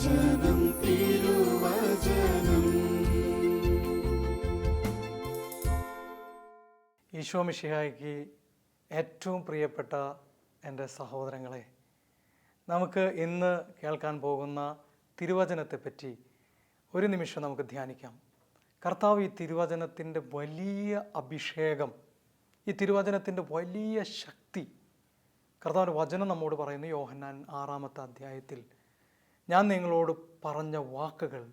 ഈശോ മിശിഹായ്ക്ക് ഏറ്റവും പ്രിയപ്പെട്ട എൻ്റെ സഹോദരങ്ങളെ, നമുക്ക് ഇന്ന് കേൾക്കാൻ പോകുന്ന തിരുവചനത്തെപ്പറ്റി ഒരു നിമിഷം നമുക്ക് ധ്യാനിക്കാം. കർത്താവ് ഈ തിരുവചനത്തിൻ്റെ വലിയ അഭിഷേകം, ഈ തിരുവചനത്തിൻ്റെ വലിയ ശക്തി, കർത്താവിൻ്റെ വചനം നമ്മോട് പറയുന്നു. യോഹന്നാൻ 6-ാമത്തെ അധ്യായത്തിൽ, ഞാൻ നിങ്ങളോട് പറഞ്ഞ വാക്കുകൾ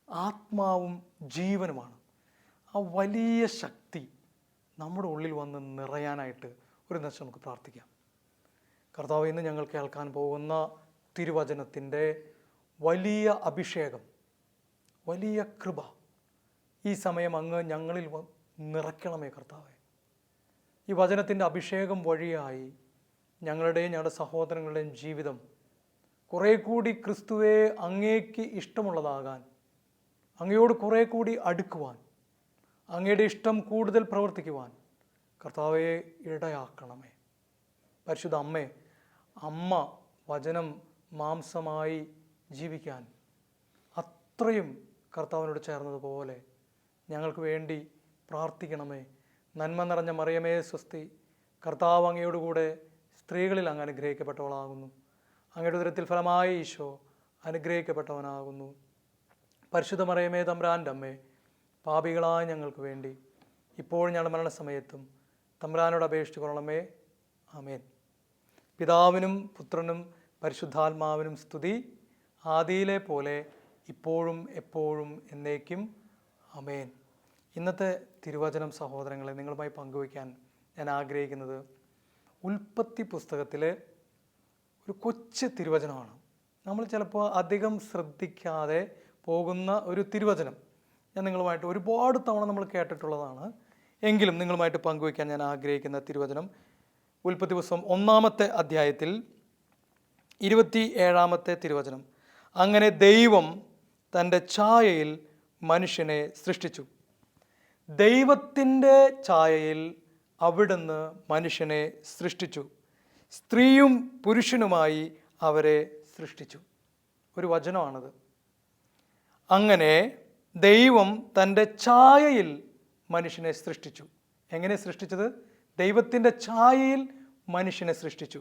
ആത്മാവും ജീവനുമാണ്. ആ വലിയ ശക്തി നമ്മുടെ ഉള്ളിൽ വന്ന് നിറയാനായിട്ട് ഒരു നിമിഷം നമുക്ക് പ്രാർത്ഥിക്കാം. കർത്താവ്, ഇന്ന് ഞങ്ങൾ കേൾക്കാൻ പോകുന്ന തിരുവചനത്തിൻ്റെ വലിയ അഭിഷേകം, വലിയ കൃപ ഈ സമയം അങ്ങ് ഞങ്ങളിൽ നിറയ്ക്കണമേ കർത്താവേ. ഈ വചനത്തിൻ്റെ അഭിഷേകം വഴിയായി ഞങ്ങളുടെ സഹോദരങ്ങളുടെയും ജീവിതം കുറേ കൂടി ക്രിസ്തുവെ അങ്ങേക്ക് ഇഷ്ടമുള്ളതാകാൻ, അങ്ങയോട് കുറേ കൂടി അടുക്കുവാൻ, അങ്ങയുടെ ഇഷ്ടം കൂടുതൽ പ്രവർത്തിക്കുവാൻ കർത്താവെ ഇടയാക്കണമേ. പരിശുദ്ധ അമ്മ വചനം മാംസമായി ജീവിക്കാൻ അത്രയും കർത്താവിനോട് ചേർന്നതുപോലെ ഞങ്ങൾക്ക് വേണ്ടി പ്രാർത്ഥിക്കണമേ. നന്മ നിറഞ്ഞ മറിയമേ സ്വസ്തി, കർത്താവ് അങ്ങയോടുകൂടെ സ്ത്രീകളിൽ അങ്ങ് അനുഗ്രഹിക്കപ്പെട്ടവളാകുന്നു. അങ്ങയുടെ ഉദരത്തിൽ ഫലമായ ഈശോ അനുഗ്രഹിക്കപ്പെട്ടവനാകുന്നു. പരിശുദ്ധ മറിയമേ തമ്പുരാൻ്റെ അമ്മേ, പാപികളായ ഞങ്ങൾക്ക് വേണ്ടി ഇപ്പോൾ ഞങ്ങളുടെ മരണസമയത്തും തമ്പുരാനോട് അപേക്ഷിച്ചു കൊള്ളണമേ. ആമേൻ. പിതാവിനും പുത്രനും പരിശുദ്ധാത്മാവിനും സ്തുതി, ആദിയിലെ പോലെ ഇപ്പോഴും എപ്പോഴും എന്നേക്കും. ആമേൻ. ഇന്നത്തെ തിരുവചനം സഹോദരങ്ങളെ നിങ്ങളുമായി പങ്കുവയ്ക്കാൻ ഞാൻ ആഗ്രഹിക്കുന്നത് ഉൽപ്പത്തി പുസ്തകത്തിലെ ഒരു കൊച്ചു തിരുവചനമാണ്. നമ്മൾ ചിലപ്പോൾ അധികം ശ്രദ്ധിക്കാതെ പോകുന്ന ഒരു തിരുവചനം. ഞാൻ നിങ്ങളുമായിട്ട് ഒരുപാട് തവണ നമ്മൾ കേട്ടിട്ടുള്ളതാണ്, എങ്കിലും നിങ്ങളുമായിട്ട് പങ്കുവയ്ക്കാൻ ഞാൻ ആഗ്രഹിക്കുന്ന തിരുവചനം ഉൽപ്പത്തി പുസ്തകം 1-ാമത്തെ അധ്യായത്തിൽ 27-ാമത്തെ തിരുവചനം. അങ്ങനെ ദൈവം തൻ്റെ ഛായയിൽ മനുഷ്യനെ സൃഷ്ടിച്ചു. ദൈവത്തിൻ്റെ ഛായയിൽ അവിടുന്ന് മനുഷ്യനെ സൃഷ്ടിച്ചു, സ്ത്രീയും പുരുഷനുമായി അവരെ സൃഷ്ടിച്ചു. ഒരു വചനമാണത്. അങ്ങനെ ദൈവം തൻ്റെ ഛായയിൽ മനുഷ്യനെ സൃഷ്ടിച്ചു. എങ്ങനെ സൃഷ്ടിച്ചത്? ദൈവത്തിൻ്റെ ഛായയിൽ മനുഷ്യനെ സൃഷ്ടിച്ചു.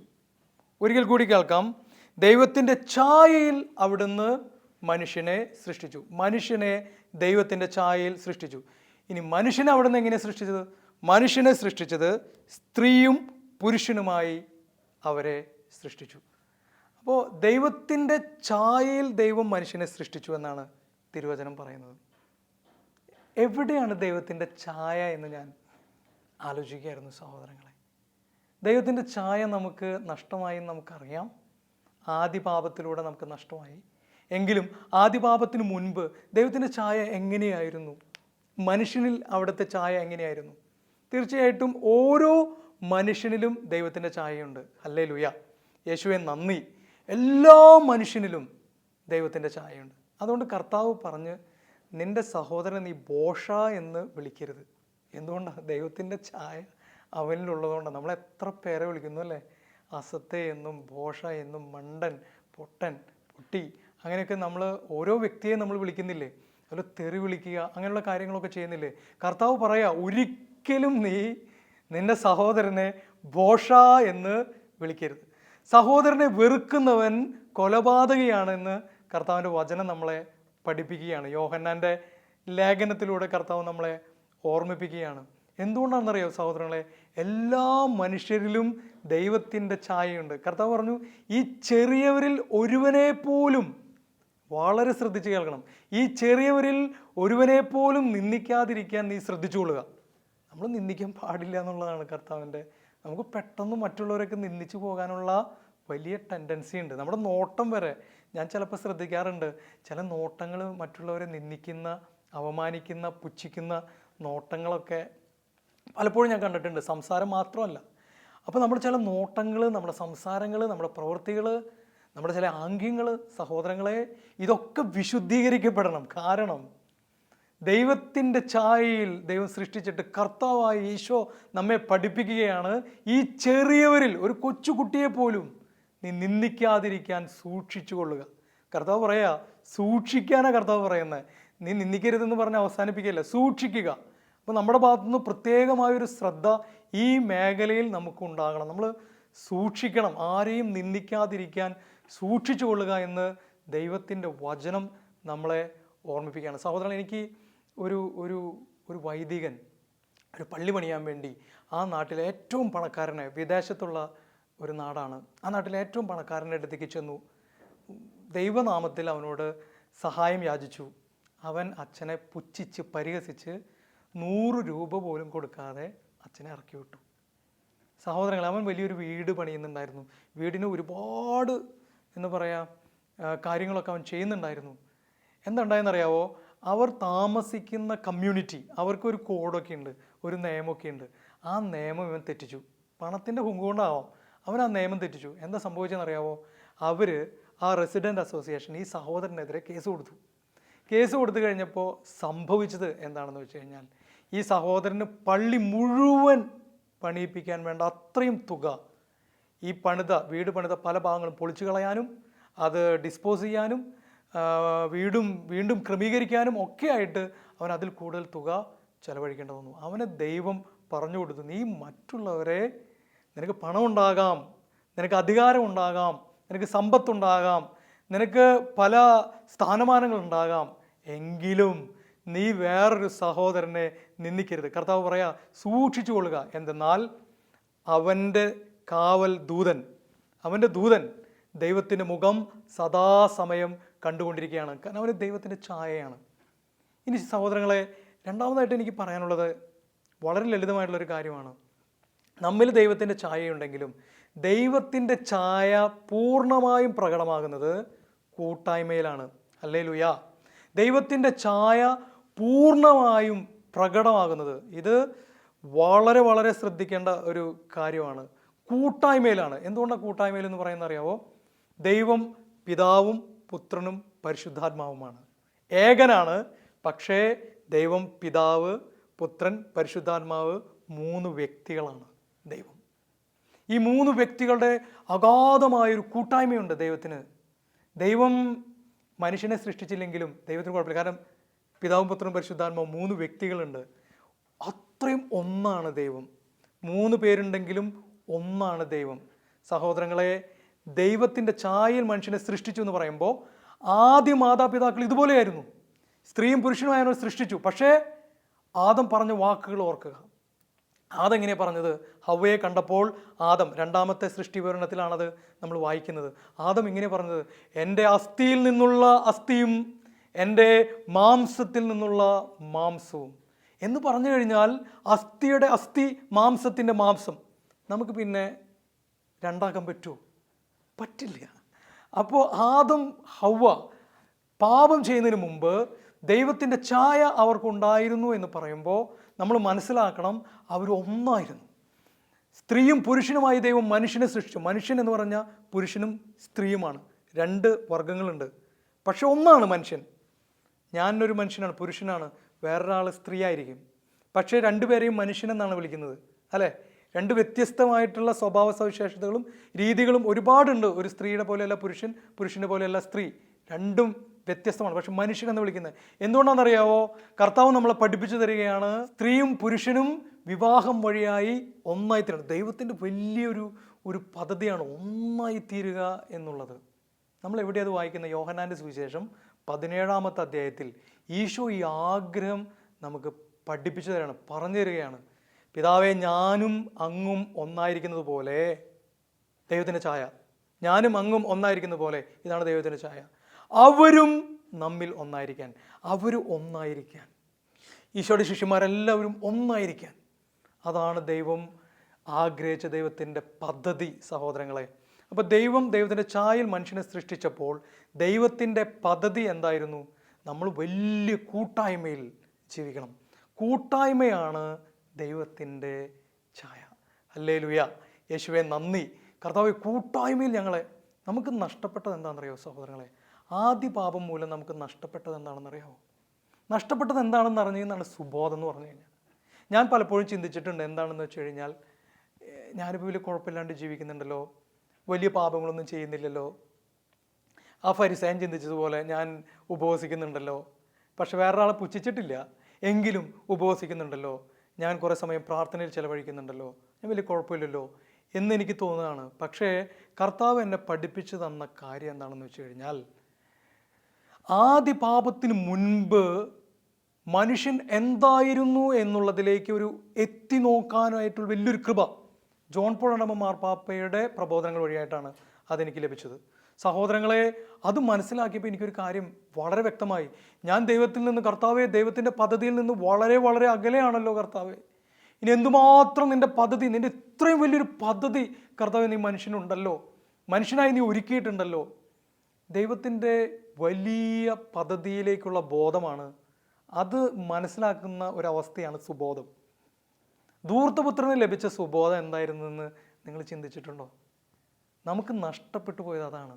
ഒരിക്കൽ കൂടി കേൾക്കാം. ദൈവത്തിൻ്റെ ഛായയിൽ അവിടുന്ന് മനുഷ്യനെ സൃഷ്ടിച്ചു. മനുഷ്യനെ ദൈവത്തിൻ്റെ ഛായയിൽ സൃഷ്ടിച്ചു. ഇനി മനുഷ്യനെ അവിടുന്ന് എങ്ങനെ സൃഷ്ടിച്ചത്? മനുഷ്യനെ സൃഷ്ടിച്ചത് സ്ത്രീയും പുരുഷനുമായി അവരെ സൃഷ്ടിച്ചു. അപ്പോൾ ദൈവത്തിൻ്റെ ഛായയിൽ ദൈവം മനുഷ്യനെ സൃഷ്ടിച്ചു എന്നാണ് തിരുവചനം പറയുന്നത്. എവിടെയാണ് ദൈവത്തിൻ്റെ ഛായ എന്ന് ഞാൻ ആലോചിക്കുകയായിരുന്നു സഹോദരങ്ങളെ. ദൈവത്തിൻ്റെ ഛായ നമുക്ക് നഷ്ടമായി നമുക്കറിയാം. ആദിപാപത്തിലൂടെ നമുക്ക് നഷ്ടമായി. എങ്കിലും ആദിപാപത്തിന് മുൻപ് ദൈവത്തിൻ്റെ ഛായ എങ്ങനെയായിരുന്നു? മനുഷ്യനിൽ അവിടുത്തെ ഛായ എങ്ങനെയായിരുന്നു? തീർച്ചയായിട്ടും ഓരോ മനുഷ്യനിലും ദൈവത്തിൻ്റെ ഛായയുണ്ട്. ഹല്ലേലൂയ, യേശുവേ നന്ദി. എല്ലാ മനുഷ്യനിലും ദൈവത്തിൻ്റെ ഛായയുണ്ട്. അതുകൊണ്ട് കർത്താവ് പറഞ്ഞ്, നിൻ്റെ സഹോദരൻ നീ ബോഷ എന്ന് വിളിക്കരുത്. എന്തുകൊണ്ടാണ്? ദൈവത്തിൻ്റെ ഛായ അവനിലുള്ളതുകൊണ്ടാണ്. നമ്മൾ എത്ര പേരെ വിളിക്കുന്നു അല്ലേ? അസത്തെ എന്നും ബോഷ എന്നും മണ്ടൻ, പൊട്ടൻ, പൊട്ടി, അങ്ങനെയൊക്കെ നമ്മൾ ഓരോ വ്യക്തിയെ നമ്മൾ വിളിക്കുന്നില്ലേ? അതുപോലെ തെറി വിളിക്കുക, അങ്ങനെയുള്ള കാര്യങ്ങളൊക്കെ ചെയ്യുന്നില്ലേ? കർത്താവ് പറയാ, ഒരിക്കലും നീ നിൻ്റെ സഹോദരനെ ബോഷ എന്ന് വിളിക്കരുത്. സഹോദരനെ വെറുക്കുന്നവൻ കൊലപാതകയാണെന്ന് കർത്താവിൻ്റെ വചനം നമ്മളെ പഠിപ്പിക്കുകയാണ്. യോഹന്നാൻ്റെ ലേഖനത്തിലൂടെ കർത്താവ് നമ്മളെ ഓർമ്മിപ്പിക്കുകയാണ്. എന്തുകൊണ്ടാണെന്നറിയോ സഹോദരങ്ങളെ? എല്ലാ മനുഷ്യരിലും ദൈവത്തിൻ്റെ ഛായയുണ്ട്. കർത്താവ് പറഞ്ഞു, ഈ ചെറിയവരിൽ ഒരുവനെ പോലും, വളരെ ശ്രദ്ധിച്ച് കേൾക്കണം, ഈ ചെറിയവരിൽ ഒരുവനെ പോലും നിന്ദിക്കാതിരിക്കാൻ നീ ശ്രദ്ധിച്ചുകൊള്ളുക. നമ്മൾ നിന്ദിക്കാൻ പാടില്ല എന്നുള്ളതാണ് കർത്താവിൻ്റെ. നമുക്ക് പെട്ടെന്ന് മറ്റുള്ളവരൊക്കെ നിന്ദിച്ചു പോകാനുള്ള വലിയ ടെൻഡൻസി ഉണ്ട്. നമ്മുടെ നോട്ടം വരെ ഞാൻ ചിലപ്പോൾ ശ്രദ്ധിക്കാറുണ്ട്. ചില നോട്ടങ്ങൾ മറ്റുള്ളവരെ നിന്ദിക്കുന്ന, അവമാനിക്കുന്ന, പുച്ഛിക്കുന്ന നോട്ടങ്ങളൊക്കെ പലപ്പോഴും ഞാൻ കണ്ടിട്ടുണ്ട്. സംസാരം മാത്രമല്ല. അപ്പോൾ നമ്മുടെ ചില നോട്ടങ്ങൾ, നമ്മുടെ സംസാരങ്ങൾ, നമ്മുടെ പ്രവൃത്തികൾ, നമ്മുടെ ചില ആംഗ്യങ്ങൾ സഹോദരങ്ങളെ, ഇതൊക്കെ വിശുദ്ധീകരിക്കപ്പെടണം. കാരണം ദൈവത്തിൻ്റെ ഛായയിൽ ദൈവം സൃഷ്ടിച്ചിട്ട് കർത്താവായ ഈശോ നമ്മെ പഠിപ്പിക്കുകയാണ്, ഈ ചെറിയവരിൽ ഒരു കൊച്ചുകുട്ടിയെ പോലും നീ നിന്ദിക്കാതിരിക്കാൻ സൂക്ഷിച്ചു കൊള്ളുക. കർത്താവ് പറയാ, സൂക്ഷിക്കാനാണ് കർത്താവ് പറയുന്നത്. നീ നിന്ദിക്കരുതെന്ന് പറഞ്ഞ് അവസാനിപ്പിക്കുകയല്ല, സൂക്ഷിക്കുക. അപ്പോൾ നമ്മുടെ ഭാഗത്തുനിന്ന് പ്രത്യേകമായൊരു ശ്രദ്ധ ഈ മേഖലയിൽ നമുക്കുണ്ടാകണം. നമ്മൾ സൂക്ഷിക്കണം, ആരെയും നിന്ദിക്കാതിരിക്കാൻ സൂക്ഷിച്ചു കൊള്ളുക എന്ന് ദൈവത്തിൻ്റെ വചനം നമ്മളെ ഓർമ്മിപ്പിക്കുകയാണ്. സഹോദരൻ, എനിക്ക് ഒരു ഒരു ഒരു വൈദികൻ ഒരു പള്ളി പണിയാൻ വേണ്ടി ആ നാട്ടിലെ ഏറ്റവും പണക്കാരനെ, വിദേശത്തുള്ള ഒരു നാടാണ്, ആ നാട്ടിലെ ഏറ്റവും പണക്കാരൻ്റെ അടുത്തേക്ക് ചെന്നു. ദൈവനാമത്തിൽ അവനോട് സഹായം യാചിച്ചു. അവൻ അച്ഛനെ പുച്ഛിച്ച് പരിഹസിച്ച് 100 രൂപ പോലും കൊടുക്കാതെ അച്ഛനെ ഇറക്കി വിട്ടു. സഹോദരങ്ങൾ, അവൻ വലിയൊരു വീട് പണിയുന്നുണ്ടായിരുന്നു. വീടിന് ഒരുപാട് എന്ന് പറയാം കാര്യങ്ങളൊക്കെ അവൻ ചെയ്യുന്നുണ്ടായിരുന്നു. എന്തുണ്ടായെന്നറിയാവോ? അവർ താമസിക്കുന്ന കമ്മ്യൂണിറ്റി, അവർക്കൊരു കോഡൊക്കെ ഉണ്ട്, ഒരു നിയമമൊക്കെ ഉണ്ട്. ആ നിയമം ഇവൻ തെറ്റിച്ചു. പണത്തിൻ്റെ ഹുങ്കുകൊണ്ടാവാം അവൻ ആ നിയമം തെറ്റിച്ചു. എന്താ സംഭവിച്ചതെന്നറിയാവോ? അവർ ആ റെസിഡൻറ്റ് അസോസിയേഷൻ ഈ സഹോദരനെതിരെ കേസ് കൊടുത്തു. കേസ് കൊടുത്തു കഴിഞ്ഞപ്പോൾ സംഭവിച്ചത് എന്താണെന്ന് വെച്ച് കഴിഞ്ഞാൽ, ഈ സഹോദരന് പള്ളി മുഴുവൻ പണിയിപ്പിക്കാൻ വേണ്ട അത്രയും തുക ഈ വീട് പണിത പല ഭാഗങ്ങളും പൊളിച്ചു കളയാനും അത് ഡിസ്പോസ് ചെയ്യാനും വീണ്ടും ക്രമീകരിക്കാനും ഒക്കെ ആയിട്ട് അവൻ അതിൽ കൂടുതൽ തുക ചെലവഴിക്കേണ്ടി വന്നു. അവന് ദൈവം പറഞ്ഞു കൊടുത്തു, നീ മറ്റുള്ളവരെ, നിനക്ക് പണം ഉണ്ടാകാം, നിനക്ക് അധികാരം ഉണ്ടാകാം, നിനക്ക് സമ്പത്തുണ്ടാകാം, നിനക്ക് പല സ്ഥാനമാനങ്ങളുണ്ടാകാം, എങ്കിലും നീ വേറൊരു സഹോദരനെ നിന്ദിക്കരുത്. കർത്താവ് പറയാ, സൂക്ഷിച്ചു കൊള്ളുക. എന്തെന്നാൽ അവൻ്റെ കാവൽ ദൂതൻ, അവൻ്റെ ദൂതൻ ദൈവത്തിൻ്റെ മുഖം സദാസമയം കണ്ടുകൊണ്ടിരിക്കുകയാണ്. കാരണം അവന് ദൈവത്തിൻ്റെ ഛായയാണ്. ഇനി സഹോദരങ്ങളെ, രണ്ടാമതായിട്ട് എനിക്ക് പറയാനുള്ളത് വളരെ ലളിതമായിട്ടുള്ളൊരു കാര്യമാണ്. നമ്മിൽ ദൈവത്തിൻ്റെ ഛായയുണ്ടെങ്കിലും ദൈവത്തിൻ്റെ ഛായ പൂർണ്ണമായും പ്രകടമാകുന്നത് കൂട്ടായ്മയിലാണ്. ഹല്ലേലൂയ. ദൈവത്തിൻ്റെ ഛായ പൂർണ്ണമായും പ്രകടമാകുന്നത്, ഇത് വളരെ വളരെ ശ്രദ്ധിക്കേണ്ട ഒരു കാര്യമാണ്, കൂട്ടായ്മയിലാണ്. എന്തുകൊണ്ടാണ് കൂട്ടായ്മയിൽ എന്ന് പറയുന്നത് അറിയാവോ? ദൈവം പിതാവും പുത്രനും പരിശുദ്ധാത്മാവുമാണ്. ഏകനാണ്, പക്ഷേ ദൈവം പിതാവ്, പുത്രൻ, പരിശുദ്ധാത്മാവ് 3 വ്യക്തികളാണ് ദൈവം. ഈ 3 വ്യക്തികളുടെ അഗാധമായൊരു കൂട്ടായ്മയുണ്ട് ദൈവത്തിന്. ദൈവം മനുഷ്യനെ സൃഷ്ടിച്ചില്ലെങ്കിലും ദൈവത്തിന് കുഴപ്പമില്ല. കാരണം പിതാവും പുത്രനും പരിശുദ്ധാത്മാവും 3 വ്യക്തികളുണ്ട്. അത്രയും ഒന്നാണ് ദൈവം. 3 പേരുണ്ടെങ്കിലും ഒന്നാണ് ദൈവം. സഹോദരങ്ങളെ, ദൈവത്തിൻ്റെ ഛായയിൽ മനുഷ്യനെ സൃഷ്ടിച്ചു എന്ന് പറയുമ്പോൾ ആദ്യ മാതാപിതാക്കൾ ഇതുപോലെയായിരുന്നു. സ്ത്രീയും പുരുഷനുമായവർ സൃഷ്ടിച്ചു. പക്ഷേ ആദം പറഞ്ഞ വാക്കുകൾ ഓർക്കുക. ആദം എങ്ങനെയാണ് പറഞ്ഞത്? ഹവ്വയെ കണ്ടപ്പോൾ ആദം, 2ാമത്തെ സൃഷ്ടി വിവരണത്തിലാണത് നമ്മൾ വായിക്കുന്നത്. ആദം ഇങ്ങനെ പറഞ്ഞത്, എൻ്റെ അസ്ഥിയിൽ നിന്നുള്ള അസ്ഥിയും എൻ്റെ മാംസത്തിൽ നിന്നുള്ള മാംസവും എന്ന് പറഞ്ഞു കഴിഞ്ഞാൽ, അസ്ഥിയുടെ അസ്ഥി, മാംസത്തിൻ്റെ മാംസം. നമുക്ക് പിന്നെ രണ്ടാക്കാൻ പറ്റുമോ? പറ്റില്ല. അപ്പോൾ ആദം ഹവ്വ പാപം ചെയ്യുന്നതിന് മുമ്പ് ദൈവത്തിൻ്റെ ഛായ അവർക്കുണ്ടായിരുന്നു എന്ന് പറയുമ്പോൾ നമ്മൾ മനസ്സിലാക്കണം, അവർ ഒന്നായിരുന്നു. സ്ത്രീയും പുരുഷനുമായി ദൈവം മനുഷ്യനെ സൃഷ്ടിച്ചു. മനുഷ്യൻ എന്ന് പറഞ്ഞാൽ പുരുഷനും സ്ത്രീയുമാണ്, 2 വർഗ്ഗങ്ങളുണ്ട്. പക്ഷെ ഒന്നാണ് മനുഷ്യൻ. ഞാനൊരു മനുഷ്യനാണ്, പുരുഷനാണ്, വേറൊരാൾ സ്ത്രീ ആയിരിക്കും. പക്ഷേ 2 പേരെയും മനുഷ്യനെന്നാണ് വിളിക്കുന്നത്, അല്ലേ? 2 വ്യത്യസ്തമായിട്ടുള്ള സ്വഭാവ സവിശേഷതകളും രീതികളും ഒരുപാടുണ്ട്. ഒരു സ്ത്രീയുടെ പോലെയല്ല പുരുഷൻ, പുരുഷൻ്റെ പോലെയല്ല സ്ത്രീ, 2 വ്യത്യസ്തമാണ്. പക്ഷെ മനുഷ്യൻ എന്ന് വിളിക്കുന്നത് എന്തുകൊണ്ടാണെന്നറിയാവോ? കർത്താവ് നമ്മളെ പഠിപ്പിച്ചു തരികയാണ്, സ്ത്രീയും പുരുഷനും വിവാഹം വഴിയായി ഒന്നായി തീരണം. ദൈവത്തിൻ്റെ വലിയൊരു പദ്ധതിയാണ് ഒന്നായി തീരുക എന്നുള്ളത്. നമ്മൾ എവിടെയത് വായിക്കുന്ന? യോഹന്നാൻ്റെ സുവിശേഷം 17-ാമത്തെ അധ്യായത്തിൽ ഈശോ ഈ ആഗ്രഹം നമുക്ക് പഠിപ്പിച്ചു തരികയാണ്, പറഞ്ഞു തരികയാണ്. പിതാവേ, ഞാനും അങ്ങും ഒന്നായിരിക്കുന്നത് പോലെ, ദൈവത്തിൻ്റെ ഛായ, ഞാനും അങ്ങും ഒന്നായിരിക്കുന്നത് പോലെ, ഇതാണ് ദൈവത്തിൻ്റെ ഛായ, അവരും നമ്മിൽ ഒന്നായിരിക്കാൻ. അവർ ഒന്നായിരിക്കാൻ, ഈശോയുടെ ശിഷ്യന്മാരെല്ലാവരും ഒന്നായിരിക്കാൻ. അതാണ് ദൈവം ആഗ്രഹിച്ച ദൈവത്തിൻ്റെ പദ്ധതി, സഹോദരങ്ങളെ. അപ്പോൾ ദൈവത്തിൻ്റെ ഛായയിൽ മനുഷ്യനെ സൃഷ്ടിച്ചപ്പോൾ ദൈവത്തിൻ്റെ പദ്ധതി എന്തായിരുന്നു? നമ്മൾ വലിയ കൂട്ടായ്മയിൽ ജീവിക്കണം. കൂട്ടായ്മയാണ് ദൈവത്തിൻ്റെ ഛായ. ഹല്ലേലൂയ. യേശുവേ നന്ദി. കർത്താവേ, കൂട്ടായ്മയിൽ നമുക്ക് നഷ്ടപ്പെട്ടത് എന്താണെന്നറിയാമോ സഹോദരങ്ങളെ? ആദ്യ പാപം മൂലം നമുക്ക് നഷ്ടപ്പെട്ടത് എന്താണെന്നറിയാമോ? നഷ്ടപ്പെട്ടത് എന്താണെന്ന് അറിഞ്ഞാൽ സുബോധം എന്ന് പറഞ്ഞു കഴിഞ്ഞാൽ, ഞാൻ പലപ്പോഴും ചിന്തിച്ചിട്ടുണ്ട് എന്താണെന്ന് വെച്ച് കഴിഞ്ഞാൽ, ഞാനിപ്പോൾ വലിയ കുഴപ്പമില്ലാണ്ട് ജീവിക്കുന്നുണ്ടല്ലോ, വലിയ പാപങ്ങളൊന്നും ചെയ്യുന്നില്ലല്ലോ, ആ ഫരിസേയൻ ചിന്തിച്ചതുപോലെ ഞാൻ ഉപവസിക്കുന്നുണ്ടല്ലോ, പക്ഷെ വേറൊരാളെ പുച്ഛിച്ചിട്ടില്ല, എങ്കിലും ഉപവസിക്കുന്നുണ്ടല്ലോ, ഞാൻ കുറേ സമയം പ്രാർത്ഥനയിൽ ചെലവഴിക്കുന്നുണ്ടല്ലോ, ഞാൻ വലിയ കുഴപ്പമില്ലല്ലോ എന്നെനിക്ക് തോന്നുകയാണ്. പക്ഷേ കർത്താവ് എന്നെ പഠിപ്പിച്ചു തന്ന കാര്യം എന്താണെന്ന് വെച്ച് കഴിഞ്ഞാൽ, ആദ്യ പാപത്തിന് മുൻപ് മനുഷ്യൻ എന്തായിരുന്നു എന്നുള്ളതിലേക്ക് ഒരു എത്തി നോക്കാനായിട്ടുള്ള വലിയൊരു കൃപ ജോൺ പോൾ രണ്ടാമൻ മാർപ്പാപ്പയുടെ പ്രബോധനങ്ങൾ വഴിയായിട്ടാണ് അതെനിക്ക് ലഭിച്ചത്. സഹോദരങ്ങളെ, അത് മനസ്സിലാക്കിയപ്പോൾ എനിക്കൊരു കാര്യം വളരെ വ്യക്തമായി. ഞാൻ ദൈവത്തിൽ നിന്ന്, കർത്താവെ, ദൈവത്തിൻ്റെ പദ്ധതിയിൽ നിന്ന് വളരെ വളരെ അകലെയാണല്ലോ കർത്താവെ. ഇനി എന്തുമാത്രം നിൻ്റെ പദ്ധതി, നിൻ്റെ ഇത്രയും വലിയൊരു പദ്ധതി കർത്താവെ നീ മനുഷ്യനുണ്ടല്ലോ, മനുഷ്യനായി നീ ഒരുക്കിയിട്ടുണ്ടല്ലോ. ദൈവത്തിൻ്റെ വലിയ പദ്ധതിയിലേക്കുള്ള ബോധമാണ്, അത് മനസ്സിലാക്കുന്ന ഒരവസ്ഥയാണ് സുബോധം. ധൂർത്തപുത്രന് ലഭിച്ച സുബോധം എന്തായിരുന്നെന്ന് നിങ്ങൾ ചിന്തിച്ചിട്ടുണ്ടോ? നമുക്ക് നഷ്ടപ്പെട്ടു പോയത് അതാണ്.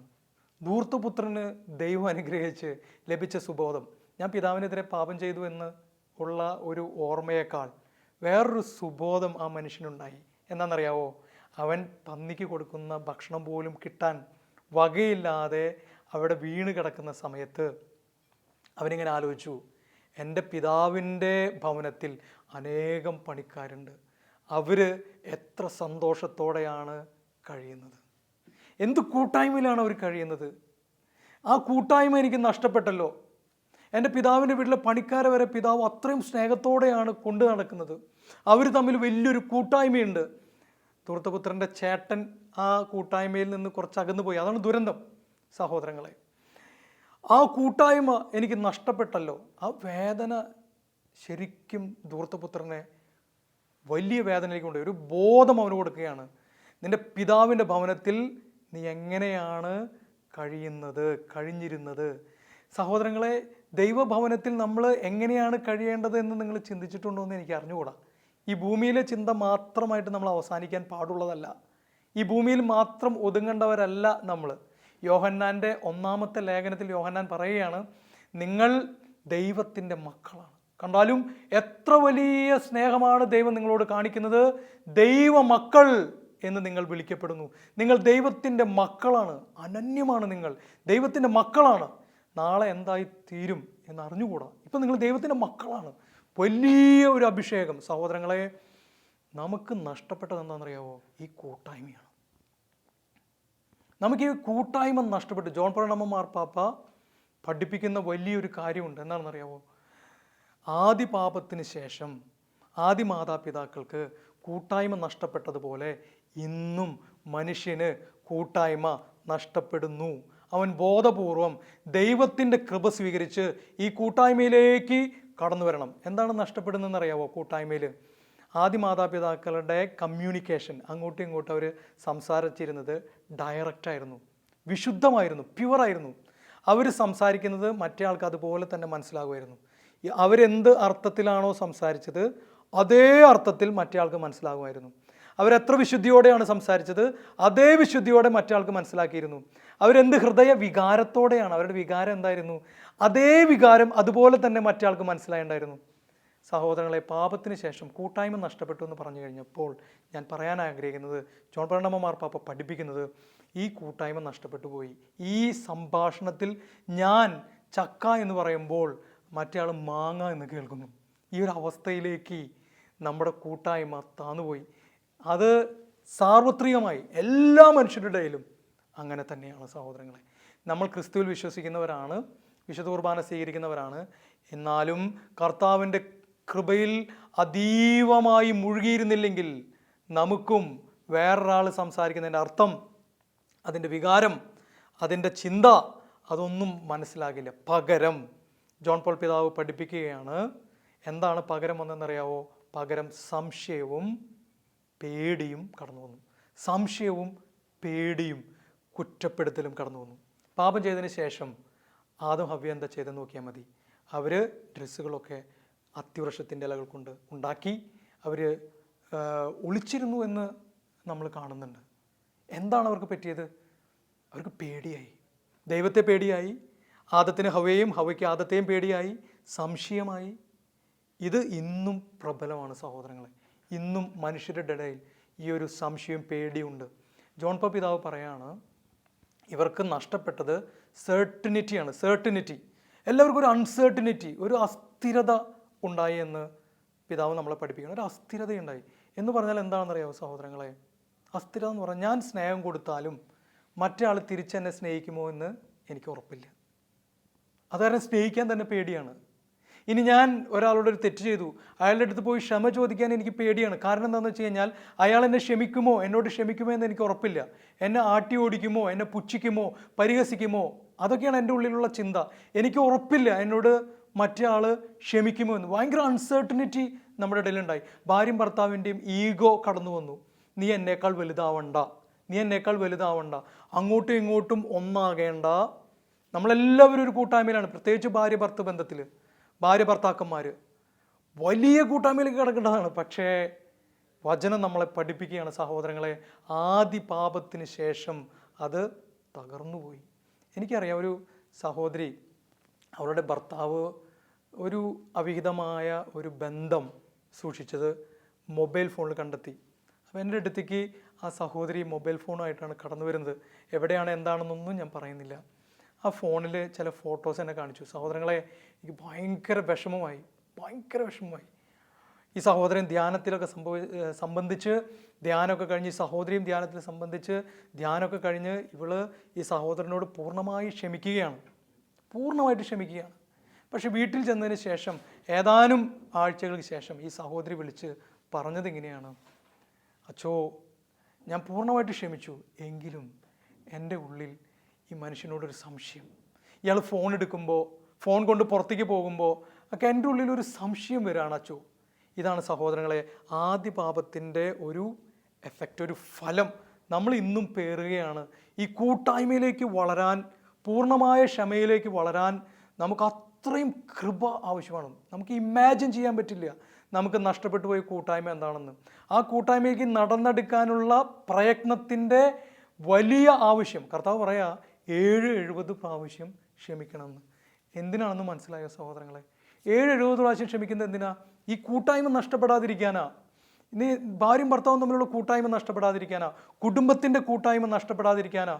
ധൂർത്തപുത്രന് ദൈവം അനുഗ്രഹിച്ച് ലഭിച്ച സുബോധം, ഞാൻ പിതാവിനെതിരെ പാപം ചെയ്തു എന്ന് ഉള്ള ഒരു ഓർമ്മയേക്കാൾ വേറൊരു സുബോധം ആ മനുഷ്യനുണ്ടായി. എന്താണെന്നറിയാവോ? അവൻ പന്നിക്ക് കൊടുക്കുന്ന ഭക്ഷണം പോലും കിട്ടാൻ വകയില്ലാതെ അവിടെ വീണ് കിടക്കുന്ന സമയത്ത് അവനിങ്ങനെ ആലോചിച്ചു, എൻ്റെ പിതാവിൻ്റെ ഭവനത്തിൽ അനേകം പണിക്കാരുണ്ട്, അവർ എത്ര സന്തോഷത്തോടെയാണ് കഴിയുന്നത്, എന്ത് കൂട്ടായ്മയിലാണ് അവർ കഴിയുന്നത്. ആ കൂട്ടായ്മ എനിക്ക് നഷ്ടപ്പെട്ടല്ലോ. എൻ്റെ പിതാവിൻ്റെ വീട്ടിലെ പണിക്കാരെ വരെ പിതാവ് അത്രയും സ്നേഹത്തോടെയാണ് കൊണ്ടു നടക്കുന്നത്, അവർ തമ്മിൽ വലിയൊരു കൂട്ടായ്മയുണ്ട്. ധൂർത്തപുത്രൻ്റെ ചേട്ടൻ ആ കൂട്ടായ്മയിൽ നിന്ന് കുറച്ച് അകന്നു പോയി. അതാണ് ദുരന്തം സഹോദരങ്ങളെ. ആ കൂട്ടായ്മ എനിക്ക് നഷ്ടപ്പെട്ടല്ലോ. ആ വേദന ശരിക്കും ധൂർത്തപുത്രനെ വലിയ വേദനയിലേക്ക് കൊണ്ടുപോയി. ഒരു ബോധം അവന് കൊടുക്കുകയാണ്, നിൻ്റെ പിതാവിൻ്റെ ഭവനത്തിൽ നീ എങ്ങനെയാണ് കഴിഞ്ഞിരുന്നത്. സഹോദരങ്ങളെ, ദൈവഭവനത്തിൽ നമ്മൾ എങ്ങനെയാണ് കഴിയേണ്ടത് എന്ന് നിങ്ങൾ ചിന്തിച്ചിട്ടുണ്ടോ എന്ന് എനിക്ക് അറിഞ്ഞുകൂടാ. ഈ ഭൂമിയിലെ ചിന്ത മാത്രമായിട്ട് നമ്മൾ അവസാനിക്കാൻ പാടുള്ളതല്ല. ഈ ഭൂമിയിൽ മാത്രം ഒതുങ്ങേണ്ടവരല്ല നമ്മൾ. യോഹന്നാൻ്റെ 1-ാമത്തെ ലേഖനത്തിൽ യോഹന്നാൻ പറയുകയാണ്, നിങ്ങൾ ദൈവത്തിൻ്റെ മക്കളാണ്. കണ്ടാലും എത്ര വലിയ സ്നേഹമാണ് ദൈവം നിങ്ങളോട് കാണിക്കുന്നത്. ദൈവമക്കൾ എന്ന് നിങ്ങൾ വിളിക്കപ്പെടുന്നു. നിങ്ങൾ ദൈവത്തിൻ്റെ മക്കളാണ്, അനന്യമാണ്, നിങ്ങൾ ദൈവത്തിൻ്റെ മക്കളാണ്. നാളെ എന്തായി തീരും എന്ന് അറിഞ്ഞുകൂടാ. ഇപ്പം നിങ്ങൾ ദൈവത്തിൻ്റെ മക്കളാണ്. വലിയ ഒരു അഭിഷേകം. സഹോദരങ്ങളെ, നമുക്ക് നഷ്ടപ്പെട്ടത് എന്താണെന്നറിയാവോ? ഈ കൂട്ടായ്മയാണ്. നമുക്ക് ഈ കൂട്ടായ്മ നഷ്ടപ്പെട്ടു. ജോൺ പോൾ രണ്ടാമൻ മാർപ്പാപ്പ പഠിപ്പിക്കുന്ന വലിയൊരു കാര്യമുണ്ട്. എന്താണെന്നറിയാവോ? ആദി പാപത്തിന് ശേഷം ആദി മാതാപിതാക്കൾക്ക് കൂട്ടായ്മ നഷ്ടപ്പെട്ടതുപോലെ ഇന്നും മനുഷ്യന് കൂട്ടായ്മ നഷ്ടപ്പെടുന്നു. അവൻ ബോധപൂർവം ദൈവത്തിൻ്റെ കൃപ സ്വീകരിച്ച് ഈ കൂട്ടായ്മയിലേക്ക് കടന്നു വരണം. എന്താണ് നഷ്ടപ്പെടുന്നതെന്ന് അറിയാവോ? കൂട്ടായ്മയിൽ ആദി മാതാപിതാക്കളുടെ കമ്മ്യൂണിക്കേഷൻ, അങ്ങോട്ടും ഇങ്ങോട്ടും അവർ സംസാരിച്ചിരുന്നത് ഡയറക്റ്റായിരുന്നു, വിശുദ്ധമായിരുന്നു, പ്യുവറായിരുന്നു. അവർ സംസാരിക്കുന്നത് മറ്റേ ആൾക്ക് അതുപോലെ തന്നെ മനസ്സിലാകുമായിരുന്നു. അവരെന്ത് അർത്ഥത്തിലാണോ സംസാരിച്ചത് അതേ അർത്ഥത്തിൽ മറ്റേ ആൾക്ക് മനസ്സിലാകുമായിരുന്നു. അവരെത്ര വിശുദ്ധിയോടെയാണ് സംസാരിച്ചത് അതേ വിശുദ്ധിയോടെ മറ്റേ ആൾക്ക് മനസ്സിലാക്കിയിരുന്നു. അവരെന്ത് ഹൃദയ വികാരത്തോടെയാണ്, അവരുടെ വികാരം എന്തായിരുന്നു, അതേ വികാരം അതുപോലെ തന്നെ മറ്റേ ആൾക്ക് മനസ്സിലായിട്ടുണ്ടായിരുന്നു. സഹോദരങ്ങളെ, പാപത്തിന് ശേഷം കൂട്ടായ്മ നഷ്ടപ്പെട്ടു എന്ന് പറഞ്ഞു കഴിഞ്ഞപ്പോൾ ഞാൻ പറയാൻ ആഗ്രഹിക്കുന്നത്, ജോൺ പോൾ രണ്ടാമൻ മാർപ്പാപ്പ പഠിപ്പിക്കുന്നത്, ഈ കൂട്ടായ്മ നഷ്ടപ്പെട്ടു പോയി. ഈ സംഭാഷണത്തിൽ ഞാൻ ചക്ക എന്ന് പറയുമ്പോൾ മറ്റേ ആൾ മാങ്ങ എന്ന് കേൾക്കുന്നു. ഈ ഒരു അവസ്ഥയിലേക്ക് നമ്മുടെ കൂട്ടായ്മ താന്നുപോയി. അത് സാർവത്രികമായി എല്ലാ മനുഷ്യരുടെ ഇടയിലും അങ്ങനെ തന്നെയാണ് സഹോദരങ്ങളെ. നമ്മൾ ക്രിസ്തുവിൽ വിശ്വസിക്കുന്നവരാണ്, വിശുദ്ധ കുർബാന സ്വീകരിക്കുന്നവരാണ്. എന്നാലും കർത്താവിൻ്റെ കൃപയിൽ അതീവമായി മുഴുകിയിരുന്നില്ലെങ്കിൽ നമുക്കും വേറൊരാൾ സംസാരിക്കുന്നതിൻ്റെ അർത്ഥം, അതിൻ്റെ വികാരം, അതിൻ്റെ ചിന്ത, അതൊന്നും മനസ്സിലാകില്ല. പകരം ജോൺ പോൾ പിതാവ് പഠിപ്പിക്കുകയാണ്, എന്താണ് പകരം വന്നെന്നറിയാവോ? പകരം സംശയവും പേടിയും കടന്നു വന്നു. സംശയവും പേടിയും കുറ്റപ്പെടുത്തലും കടന്നു വന്നു. പാപം ചെയ്തതിന് ശേഷം ആദം ഹവ്വ എന്താ ചെയ്തെന്ന് നോക്കിയാൽ മതി. അവർ ഡ്രസ്സുകളൊക്കെ അത്തിവൃക്ഷത്തിൻ്റെ ഇലകൾ കൊണ്ട് ഉണ്ടാക്കി അവർ ഒളിച്ചിരുന്നു എന്ന് നമ്മൾ കാണുന്നുണ്ട്. എന്താണ് അവർക്ക് പറ്റിയത്? അവർക്ക് പേടിയായി, ദൈവത്തെ പേടിയായി. ആദത്തിന് ഹവ്വയെയും, ഹവ്വയ്ക്ക് ആദത്തെയും പേടിയായി, സംശയമായി. ഇത് ഇന്നും പ്രബലമാണ് സഹോദരങ്ങളെ. ഇന്നും മനുഷ്യരുടെ ഇടയിൽ ഈ ഒരു സംശയം പേടിയുണ്ട്. ജോൺ പോൾ പിതാവ് പറയാണ്, ഇവർക്ക് നഷ്ടപ്പെട്ടത് സെർട്ടിനിറ്റി. എല്ലാവർക്കും ഒരു അൺസെർട്ടിനിറ്റി, ഒരു അസ്ഥിരത ഉണ്ടായി എന്ന് പിതാവ് നമ്മളെ പഠിപ്പിക്കണം. ഒരു അസ്ഥിരതയുണ്ടായി എന്ന് പറഞ്ഞാൽ എന്താണെന്നറിയാമോ സഹോദരങ്ങളെ? അസ്ഥിരത എന്ന് പറഞ്ഞാൽ ഞാൻ സ്നേഹം കൊടുത്താലും മറ്റേ ആൾ തിരിച്ചെന്നെ സ്നേഹിക്കുമോ എന്ന് എനിക്ക് ഉറപ്പില്ല. അതുകാരണം സ്നേഹിക്കാൻ തന്നെ പേടിയാണ്. ഇനി ഞാൻ ഒരാളോട് ഒരു തെറ്റ് ചെയ്തു, അയാളുടെ അടുത്ത് പോയി ക്ഷമ ചോദിക്കാൻ എനിക്ക് പേടിയാണ്. കാരണം എന്താണെന്ന് വെച്ച് കഴിഞ്ഞാൽ അയാൾ എന്നെ ക്ഷമിക്കുമോ, എന്നോട് ക്ഷമിക്കുമോ എന്ന് എനിക്ക് ഉറപ്പില്ല. എന്നെ ആട്ടി ഓടിക്കുമോ, എന്നെ പുച്ഛിക്കുമോ, പരിഹസിക്കുമോ, അതൊക്കെയാണ് എൻ്റെ ഉള്ളിലുള്ള ചിന്ത. എനിക്ക് ഉറപ്പില്ല എന്നോട് മറ്റേ ആൾ ക്ഷമിക്കുമോ എന്ന്. ഭയങ്കര അൺസെർട്ടനിറ്റി നമ്മുടെ ഇടയിലുണ്ടായി. ഭാര്യയും ഭർത്താവിൻ്റെയും ഈഗോ കടന്നു വന്നു. നീ എന്നേക്കാൾ വലുതാവണ്ട, അങ്ങോട്ടും ഇങ്ങോട്ടും ഒന്നാകേണ്ട. നമ്മളെല്ലാവരും ഒരു കൂട്ടായ്മയിലാണ്, പ്രത്യേകിച്ച് ഭാര്യ ഭർത്താക്കന്മാർ വലിയ കൂട്ടായ്മയിലേക്ക് കിടക്കേണ്ടതാണ്. പക്ഷേ വചനം നമ്മളെ പഠിപ്പിക്കുകയാണ് സഹോദരങ്ങളെ, ആദി പാപത്തിന് ശേഷം അത് തകർന്നുപോയി. എനിക്കറിയാം ഒരു സഹോദരി, അവളുടെ ഭർത്താവ് ഒരു അവിഹിതമായ ഒരു ബന്ധം സൂക്ഷിച്ചത് മൊബൈൽ ഫോണിൽ കണ്ടെത്തി. അപ്പോൾ എൻ്റെ അടുത്തേക്ക് ആ സഹോദരി മൊബൈൽ ഫോണുമായിട്ടാണ് കടന്നു വരുന്നത്. എവിടെയാണ് എന്താണെന്നൊന്നും ഞാൻ പറയുന്നില്ല. ആ ഫോണിൽ ചില ഫോട്ടോസ് എന്നെ കാണിച്ചു. സഹോദരങ്ങളെ, എനിക്ക് ഭയങ്കര വിഷമമായി. ഈ സഹോദരൻ ധ്യാനത്തിലൊക്കെ സംബന്ധിച്ച് ധ്യാനമൊക്കെ കഴിഞ്ഞ്, ഈ സഹോദരിയും ധ്യാനത്തിൽ സംബന്ധിച്ച് ധ്യാനമൊക്കെ കഴിഞ്ഞ് ഇവള് ഈ സഹോദരനോട് പൂർണ്ണമായിട്ട് ക്ഷമിക്കുകയാണ്. പക്ഷെ വീട്ടിൽ ചെന്നതിന് ശേഷം ഏതാനും ആഴ്ചകൾക്ക് ശേഷം ഈ സഹോദരി വിളിച്ച് പറഞ്ഞത് ഇങ്ങനെയാണ്: അച്ചോ, ഞാൻ പൂർണ്ണമായിട്ട് ക്ഷമിച്ചു, എങ്കിലും എൻ്റെ ഉള്ളിൽ ഈ മനുഷ്യനോടൊരു സംശയം. ഇയാൾ ഫോൺ എടുക്കുമ്പോൾ, ഫോൺ കൊണ്ട് പുറത്തേക്ക് പോകുമ്പോൾ ഒക്കെ എൻ്റെ ഉള്ളിലൊരു സംശയം വരികയാണ് അച്ചോ. ഇതാണ് സഹോദരങ്ങളെ ആദ്യ പാപത്തിൻ്റെ ഒരു എഫക്റ്റ്, ഒരു ഫലം നമ്മൾ ഇന്നും പേറുകയാണ്. ഈ കൂട്ടായ്മയിലേക്ക് വളരാൻ, പൂർണ്ണമായ ക്ഷമയിലേക്ക് വളരാൻ നമുക്ക് അത്രയും കൃപ ആവശ്യമാണ്. നമുക്ക് ഇമാജിൻ ചെയ്യാൻ പറ്റില്ല നമുക്ക് നഷ്ടപ്പെട്ടു പോയ കൂട്ടായ്മ എന്താണെന്ന്. ആ കൂട്ടായ്മയ്ക്ക് നടന്നെടുക്കാനുള്ള പ്രയത്നത്തിൻ്റെ വലിയ ആവശ്യം. കർത്താവ് പറയാ 70 പ്രാവശ്യം ക്ഷമിക്കണമെന്ന്. എന്തിനാണെന്ന് മനസ്സിലായോ സഹോദരങ്ങളെ? 70 പ്രാവശ്യം ക്ഷമിക്കുന്നത് എന്തിനാ? ഈ കൂട്ടായ്മ നഷ്ടപ്പെടാതിരിക്കാനാ. ഇനി ഭാര്യയും ഭർത്താവും തമ്മിലുള്ള കൂട്ടായ്മ നഷ്ടപ്പെടാതിരിക്കാനാ, കുടുംബത്തിൻ്റെ കൂട്ടായ്മ നഷ്ടപ്പെടാതിരിക്കാനാ.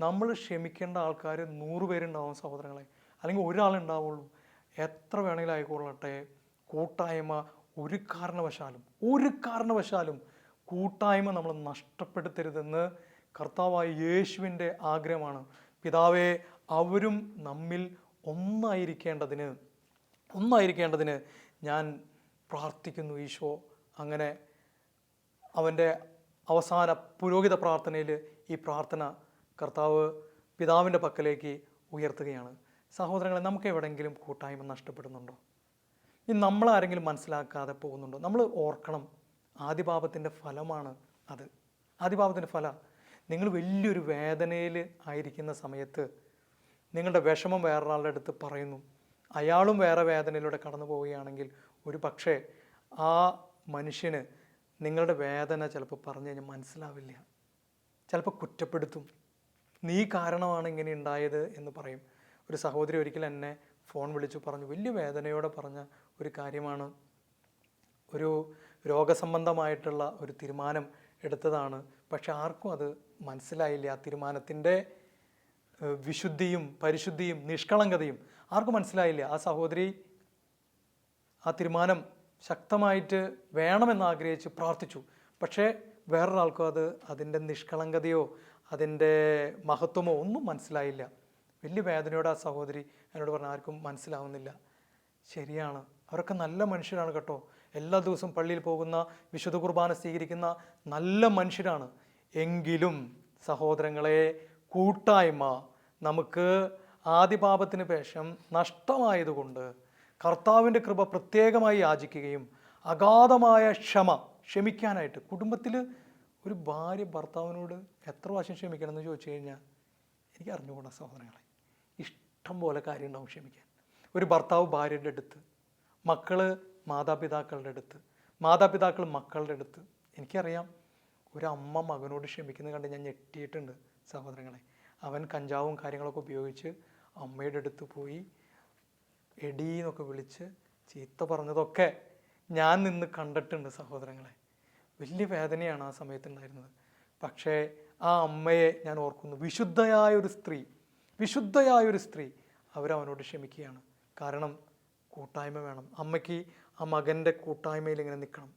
നമ്മൾ ക്ഷമിക്കേണ്ട ആൾക്കാർ 100 പേരുണ്ടാവും സഹോദരങ്ങളെ, അല്ലെങ്കിൽ ഒരാളുണ്ടാവുള്ളൂ. എത്ര വേണമെങ്കിലും ആയിക്കൊള്ളട്ടെ, കൂട്ടായ്മ ഒരു കാരണവശാലും കൂട്ടായ്മ നമ്മൾ നഷ്ടപ്പെടുത്തരുതെന്ന് കർത്താവായ യേശുവിൻ്റെ ആഗ്രഹമാണ്. പിതാവേ, അവരും നമ്മിൽ ഒന്നായിരിക്കേണ്ടതിന് ഞാൻ പ്രാർത്ഥിക്കുന്നു ഈശോ. അങ്ങനെ അവൻ്റെ അവസാന പുരോഹിത പ്രാർത്ഥനയിൽ ഈ പ്രാർത്ഥന കർത്താവ് പിതാവിൻ്റെ പക്കലേക്ക് ഉയർത്തുകയാണ്. സഹോദരങ്ങളെ, നമുക്ക് എവിടെയെങ്കിലും കൂട്ടായ്മ നഷ്ടപ്പെടുന്നുണ്ടോ? ഇനി നമ്മളാരെങ്കിലും മനസ്സിലാക്കാതെ പോകുന്നുണ്ടോ? നമ്മൾ ഓർക്കണം, ആദിപാപത്തിൻ്റെ ഫലമാണ് അത്. ആദിപാപത്തിൻ്റെ ഫലം, നിങ്ങൾ വലിയൊരു വേദനയിൽ ആയിരിക്കുന്ന സമയത്ത് നിങ്ങളുടെ വിഷമം വേറൊരാളുടെ അടുത്ത് പറയുന്നു, അയാളും വേറെ വേദനയിലൂടെ കടന്നു പോവുകയാണെങ്കിൽ ഒരു പക്ഷേ ആ മനുഷ്യന് നിങ്ങളുടെ വേദന ചിലപ്പോൾ പറഞ്ഞു കഴിഞ്ഞാൽ മനസ്സിലാവില്ല. ചിലപ്പോൾ കുറ്റപ്പെടുത്തും, നീ കാരണമാണ് ഇങ്ങനെ ഉണ്ടായത് എന്ന് പറയും. ഒരു സഹോദരി ഒരിക്കൽ എന്നെ ഫോൺ വിളിച്ചു പറഞ്ഞു, വലിയ വേദനയോടെ പറഞ്ഞ ഒരു കാര്യമാണ്. ഒരു രോഗസംബന്ധമായിട്ടുള്ള ഒരു തീരുമാനം എടുത്തതാണ്, പക്ഷെ ആർക്കും അത് മനസ്സിലായില്ല. ആ തീരുമാനത്തിൻ്റെ വിശുദ്ധിയും പരിശുദ്ധിയും നിഷ്കളങ്കതയും ആർക്കും മനസ്സിലായില്ല. ആ സഹോദരി ആ തീരുമാനം ശക്തമായിട്ട് വേണമെന്ന് ആഗ്രഹിച്ച് പ്രാർത്ഥിച്ചു. പക്ഷേ വേറൊരാൾക്കും അതിൻ്റെ നിഷ്കളങ്കതയോ അതിൻ്റെ മഹത്വമോ ഒന്നും മനസ്സിലായില്ല. വലിയ വേദനയോടെ ആ സഹോദരി എന്നോട് പറഞ്ഞ, ആർക്കും മനസ്സിലാവുന്നില്ല. ശരിയാണ്, അവരൊക്കെ നല്ല മനുഷ്യരാണ് കേട്ടോ, എല്ലാ ദിവസവും പള്ളിയിൽ പോകുന്ന, വിശുദ്ധ കുർബാന സ്വീകരിക്കുന്ന നല്ല മനുഷ്യരാണ്. എങ്കിലും സഹോദരങ്ങളെ, കൂട്ടായ്മ നമുക്ക് ആദിപാപത്തിന് ശേഷം നഷ്ടമായതുകൊണ്ട് കർത്താവിൻ്റെ കൃപ പ്രത്യേകമായി യാചിക്കുകയും അഗാധമായ ക്ഷമിക്കാനായിട്ട്. കുടുംബത്തിൽ ഒരു ഭാര്യ ഭർത്താവിനോട് എത്ര പ്രാവശ്യം ക്ഷമിക്കണം എന്ന് ചോദിച്ചു കഴിഞ്ഞാൽ എനിക്ക് അറിഞ്ഞുകൂടാ സഹോദരങ്ങളെ. ഇഷ്ടം പോലെ കാര്യം ഉണ്ടാവും ക്ഷമിക്കാൻ. ഒരു ഭർത്താവ് ഭാര്യയുടെ അടുത്ത്, മക്കൾ മാതാപിതാക്കളുടെ അടുത്ത്, മാതാപിതാക്കൾ മക്കളുടെ അടുത്ത്. എനിക്കറിയാം, ഒരു അമ്മ മകനോട് ക്ഷമിക്കുന്നത് കണ്ട് ഞാൻ ഞെട്ടിയിട്ടുണ്ട് സഹോദരങ്ങളെ. അവൻ കഞ്ചാവും കാര്യങ്ങളൊക്കെ ഉപയോഗിച്ച് അമ്മയുടെ അടുത്ത് പോയി എടീന്നൊക്കെ വിളിച്ച് ചീത്ത പറഞ്ഞതൊക്കെ ഞാൻ നിന്ന് കണ്ടിട്ടുണ്ട് സഹോദരങ്ങളെ. വലിയ വേദനയാണ് ആ സമയത്തുണ്ടായിരുന്നത്. പക്ഷേ ആ അമ്മയെ ഞാൻ ഓർക്കുന്നു. വിശുദ്ധയായ ഒരു സ്ത്രീ, വിശുദ്ധയായൊരു സ്ത്രീ, അവരവനോട് ക്ഷമിക്കുകയാണ്. കാരണം കൂട്ടായ്മ വേണം. അമ്മയ്ക്ക് ആ മകൻ്റെ കൂട്ടായ്മയിൽ ഇങ്ങനെ നിൽക്കണം.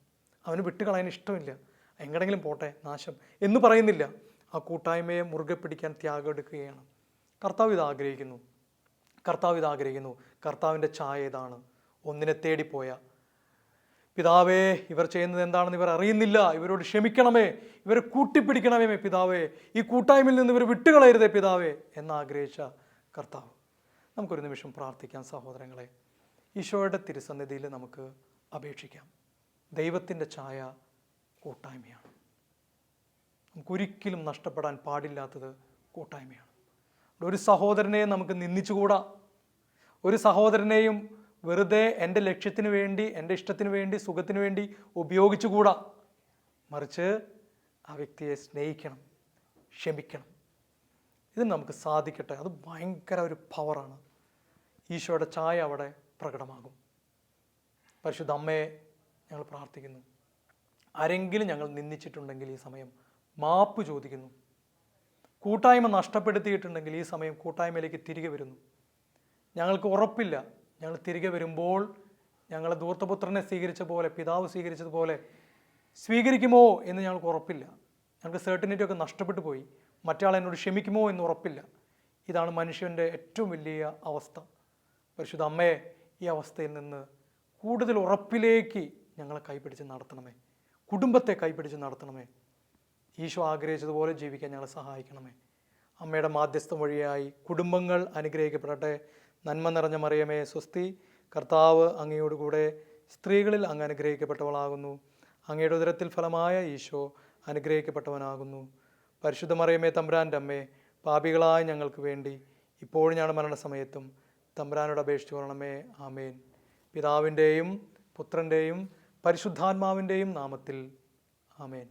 അവന് വിട്ടുകളയാൻ ഇഷ്ടമില്ല. എങ്ങടെങ്കിലും പോട്ടെ, നാശം എന്ന് പറയുന്നില്ല. ആ കൂട്ടായ്മയെ മുറുകെ പിടിക്കാൻ ത്യാഗം എടുക്കുകയാണ്. കർത്താവ് ഇത് ആഗ്രഹിക്കുന്നു. കർത്താവിൻ്റെ ചായ ഇതാണ്. ഒന്നിനെ തേടിപ്പോയ പിതാവേ, ഇവർ ചെയ്യുന്നത് എന്താണെന്ന് ഇവർ അറിയുന്നില്ല, ഇവരോട് ക്ഷമിക്കണമേ, ഇവരെ കൂട്ടിപ്പിടിക്കണമേ പിതാവേ, ഈ കൂട്ടായ്മയിൽ നിന്ന് ഇവർ വിട്ടുകളയരുതേ പിതാവേ എന്നാഗ്രഹിച്ച കർത്താവ്. നമുക്കൊരു നിമിഷം പ്രാർത്ഥിക്കാം സഹോദരങ്ങളെ. ഈശോയുടെ തിരുസന്നിധിയിൽ നമുക്ക് അപേക്ഷിക്കാം. ദൈവത്തിൻ്റെ ചായ കൂട്ടായ്മയാണ്. നമുക്കൊരിക്കലും നഷ്ടപ്പെടാൻ പാടില്ലാത്തത് കൂട്ടായ്മയാണ്. ഒരു സഹോദരനെ നമുക്ക് നിന്ദിച്ചുകൂടാ. ഒരു സഹോദരനെയും വെറുതെ എൻ്റെ ലക്ഷ്യത്തിന് വേണ്ടി, എൻ്റെ ഇഷ്ടത്തിന് വേണ്ടി, സുഖത്തിന് വേണ്ടി ഉപയോഗിച്ചുകൂടാ. മറിച്ച് ആ വ്യക്തിയെ സ്നേഹിക്കണം, ക്ഷമിക്കണം. ഇത് നമുക്ക് സാധിക്കട്ടെ. അത് ഭയങ്കര ഒരു പവറാണ്. ഈശോയുടെ ചായ അവിടെ പ്രകടമാകും. പരിശുദ്ധ അമ്മയെ ഞങ്ങൾ പ്രാർത്ഥിക്കുന്നു. ആരെങ്കിലും ഞങ്ങൾ നിന്ദിച്ചിട്ടുണ്ടെങ്കിൽ ഈ സമയം മാപ്പ് ചോദിക്കുന്നു. കൂട്ടായ്മ നഷ്ടപ്പെടുത്തിയിട്ടുണ്ടെങ്കിൽ ഈ സമയം കൂട്ടായ്മയിലേക്ക് തിരികെ വരുന്നു. ഞങ്ങൾക്ക് ഉറപ്പില്ല, ഞങ്ങൾ തിരികെ വരുമ്പോൾ ഞങ്ങളെ ധൂർത്തപുത്രനെ സ്വീകരിച്ച പോലെ, പിതാവ് സ്വീകരിച്ചതുപോലെ സ്വീകരിക്കുമോ എന്ന് ഞങ്ങൾക്ക് ഉറപ്പില്ല. ഞങ്ങൾക്ക് സെർട്ടിനിറ്റി ഒക്കെ നഷ്ടപ്പെട്ടു പോയി. മറ്റയാൾ എന്നോട് ക്ഷമിക്കുമോ എന്ന് ഉറപ്പില്ല. ഇതാണ് മനുഷ്യൻ്റെ ഏറ്റവും വലിയ അവസ്ഥ. പരിശുദ്ധ അമ്മയെ ഈ അവസ്ഥയിൽ നിന്ന് കൂടുതൽ ഉറപ്പിലേക്ക് ഞങ്ങളെ കൈപിടിച്ച് നടത്തണമേ. കുടുംബത്തെ കൈപിടിച്ച് നടത്തണമേ. ഈശോ ആഗ്രഹിച്ചതുപോലെ ജീവിക്കാൻ ഞങ്ങളെ സഹായിക്കണമേ. അമ്മയുടെ മാധ്യസ്ഥം വഴിയായി കുടുംബങ്ങൾ അനുഗ്രഹിക്കപ്പെടട്ടെ. നന്മ നിറഞ്ഞ മറിയമേ സ്വസ്തി, കർത്താവ് അങ്ങയോടുകൂടെ സ്ത്രീകളിൽ അങ്ങ് അനുഗ്രഹിക്കപ്പെട്ടവളാകുന്നു. അങ്ങയുടെ ഉദരത്തിൽ ഫലമായ ഈശോ അനുഗ്രഹിക്കപ്പെട്ടവനാകുന്നു. പരിശുദ്ധ മറിയമേ തമ്പുരാൻ്റെ അമ്മേ, പാപികളായ ഞങ്ങൾക്ക് വേണ്ടി ഇപ്പോഴും ഞങ്ങളുടെ മരണസമയത്തും തമ്പുരാനോട് അപേക്ഷിച്ചു കൊള്ളണമേ. ആമേൻ. പിതാവിൻ്റെയും പുത്രൻ്റെയും പരിശുദ്ധാത്മാവിൻ്റെയും നാമത്തിൽ ആമേൻ.